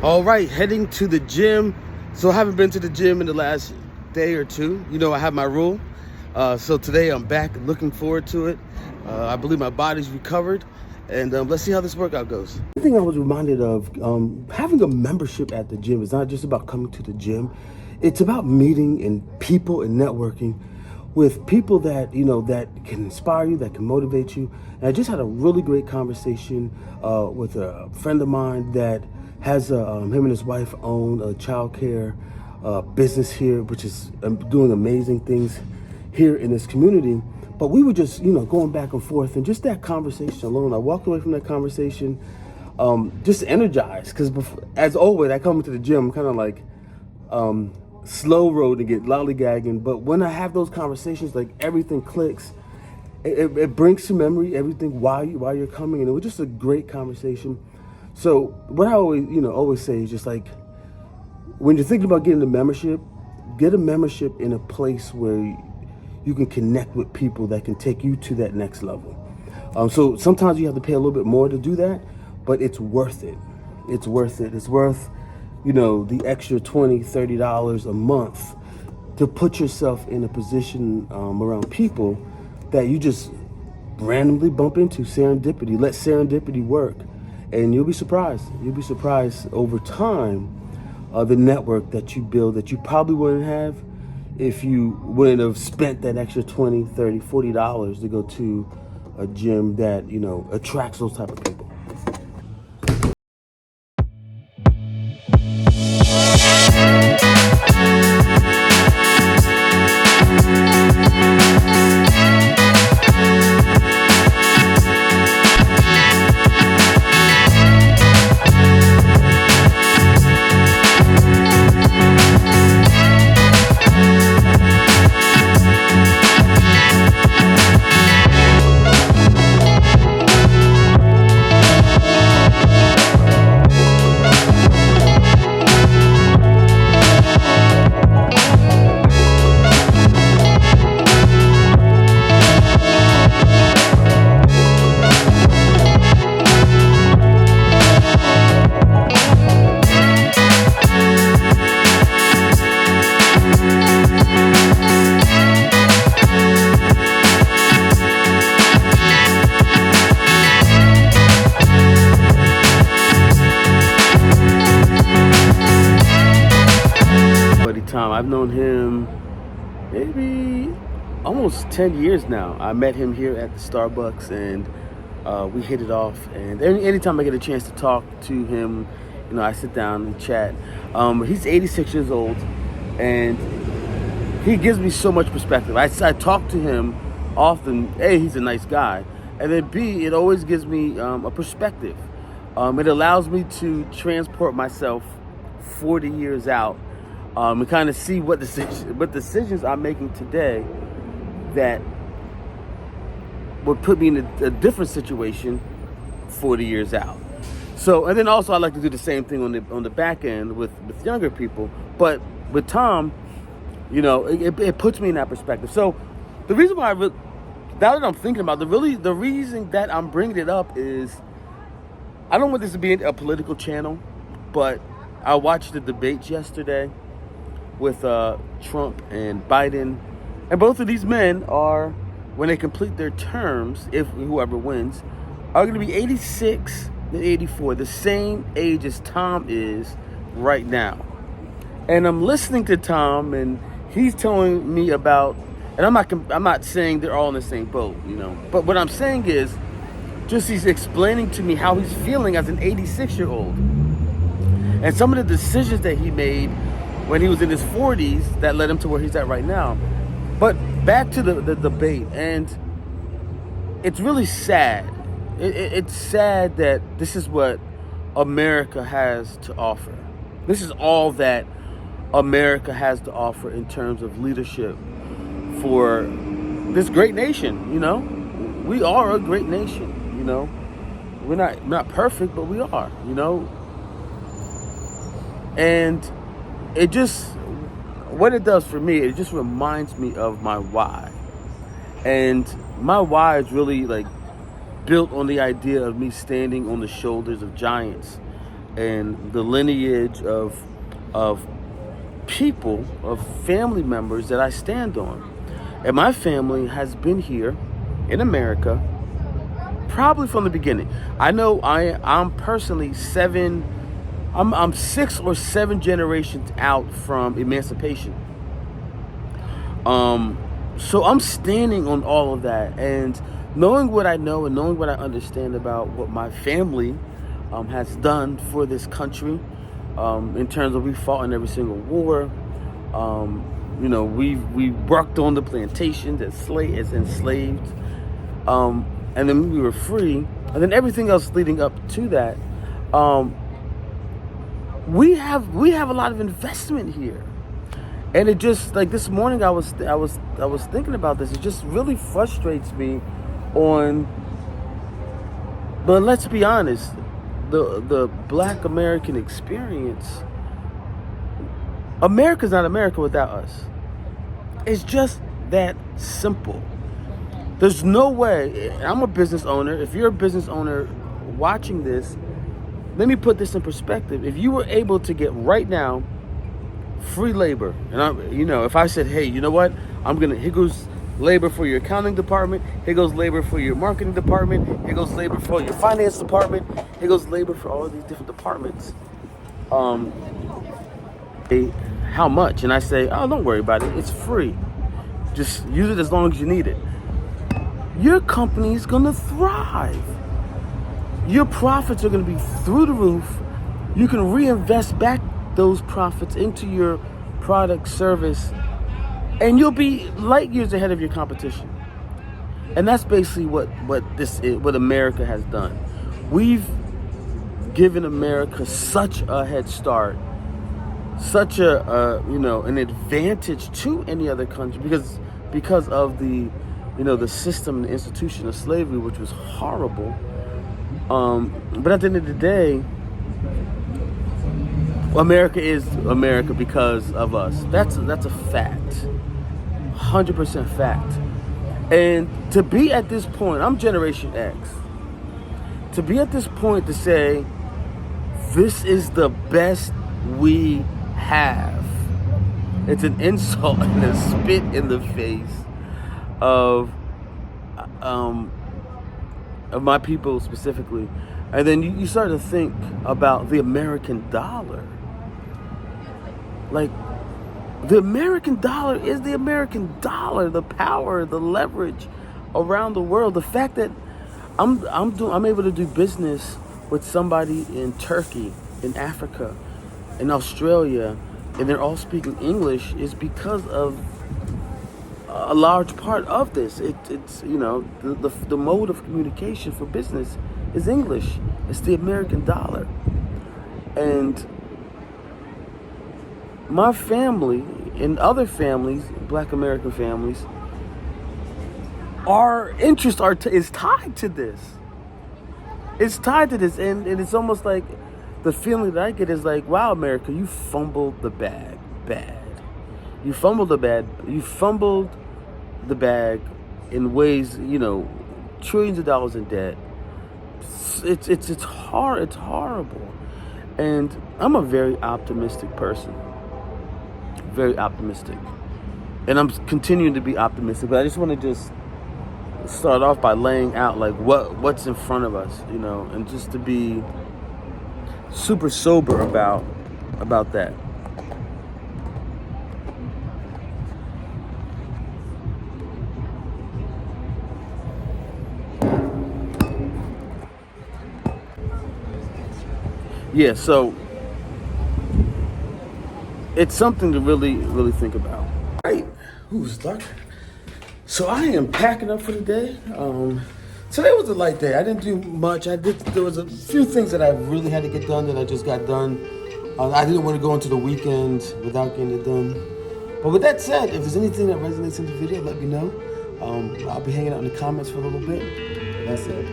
All right, heading to the gym. So I haven't been to the gym in the last day or two. You know, I have my rule. So today I'm back, looking forward to it. I believe my body's recovered, and let's see how this workout goes. The thing I was reminded of, having a membership at the gym is not just about coming to the gym. It's about meeting and people and networking with people that, you know, that can inspire you, that can motivate you. And I just had a really great conversation with a friend of mine that has him and his wife own a childcare business here, which is doing amazing things here in this community. But we were just, you know, going back and forth, and just that conversation alone, I walked away from that conversation just energized, because as always, I come into the gym kind of like slow road to get lollygagging, but when I have those conversations, like everything clicks. It brings to memory everything why you're coming, and it was just a great conversation. So what I always say is just like, when you're thinking about getting a membership, get a membership in a place where you can connect with people that can take you to that next level. So sometimes you have to pay a little bit more to do that, but it's worth it. It's worth it. It's worth, you know, the extra $20, $30 a month to put yourself in a position around people that you just randomly bump into. Serendipity. Let serendipity work. And you'll be surprised. You'll be surprised over time the network that you build that you probably wouldn't have if you wouldn't have spent that extra $20, $30, $40 to go to a gym that, you know, attracts those type of people. I've known him maybe almost 10 years now. I met him here at the Starbucks, and we hit it off. And anytime I get a chance to talk to him, you know, I sit down and chat. He's 86 years old, and he gives me so much perspective. I talk to him often. A, he's a nice guy, and then B, it always gives me a perspective. It allows me to transport myself 40 years out. And kind of see what decisions I'm making today that would put me in a different situation 40 years out. So, and then also I like to do the same thing on the back end with younger people. But with Tom, you know, it puts me in that perspective. So the reason why now that I'm thinking about the reason that I'm bringing it up is, I don't want this to be a political channel, but I watched the debates yesterday with Trump and Biden, and both of these men are, when they complete their terms, if whoever wins, are going to be 86 and 84, the same age as Tom is right now. And I'm listening to Tom, and he's telling me about, and I'm not saying they're all in the same boat, you know, but what I'm saying is, just he's explaining to me how he's feeling as an 86-year-old, and some of the decisions that he made when he was in his 40s that led him to where he's at right now. But back to the debate, and it's really sad. It's sad that this is what America has to offer. This is all that America has to offer in terms of leadership for this great nation, you know? We are a great nation, you know? We're not perfect, but we are, you know? And it just, what it does for me, it just reminds me of my why. And my why is really like built on the idea of me standing on the shoulders of giants and the lineage of people, of family members that I stand on. And my family has been here in America probably from the beginning. I know I'm personally I'm 6 or 7 generations out from emancipation. So I'm standing on all of that, and knowing what I know and knowing what I understand about what my family has done for this country, in terms of we fought in every single war. We worked on the plantations as enslaved, and then we were free, and then everything else leading up to that. We have a lot of investment here, and it just, like, this morning I was thinking about this. It just really frustrates me but let's be honest, the Black American experience. America's not America without us. It's just that simple. There's no way. I'm a business owner. If you're a business owner watching this, let me put this in perspective. If you were able to get right now free labor, and if I said, hey, you know what? Here goes labor for your accounting department. Here goes labor for your marketing department. Here goes labor for your finance department. Here goes labor for all of these different departments. How much? And I say, oh, don't worry about it. It's free. Just use it as long as you need it. Your company's gonna thrive. Your profits are gonna be through the roof. You can reinvest back those profits into your product, service, and you'll be light years ahead of your competition. And that's basically what America has done. We've given America such a head start, such an advantage to any other country because of the system, the institution of slavery, which was horrible. But at the end of the day, America is America because of us. That's a fact, 100% fact. And to be at this point, I'm Generation X. To be at this point to say this is the best we have, it's an insult and a spit in the face of my people specifically. And then you start to think about the American dollar. Like, the American dollar is the American dollar, the power, the leverage around the world. The fact that I'm able to do business with somebody in Turkey, in Africa, in Australia, and they're all speaking English is because of a large part of this. It's the mode of communication for business is English. It's the American dollar. And my family and other families, Black American families, our interest is tied to this. It's tied to this, and it's almost like the feeling that I get is like, wow, America, you fumbled the bag bad. You fumbled the bag in ways, trillions of dollars in debt. It's hard. It's horrible. And I'm a very optimistic person. Very optimistic. And I'm continuing to be optimistic, but I just want to start off by laying out like what's in front of us, and just to be super sober about that. Yeah, so it's something to really, really think about. Right, who's dark? So I am packing up for the day. Today was a light day. I didn't do much. There was a few things that I really had to get done that I just got done. I didn't want to go into the weekend without getting it done. But with that said, if there's anything that resonates in the video, let me know. I'll be hanging out in the comments for a little bit. That's it.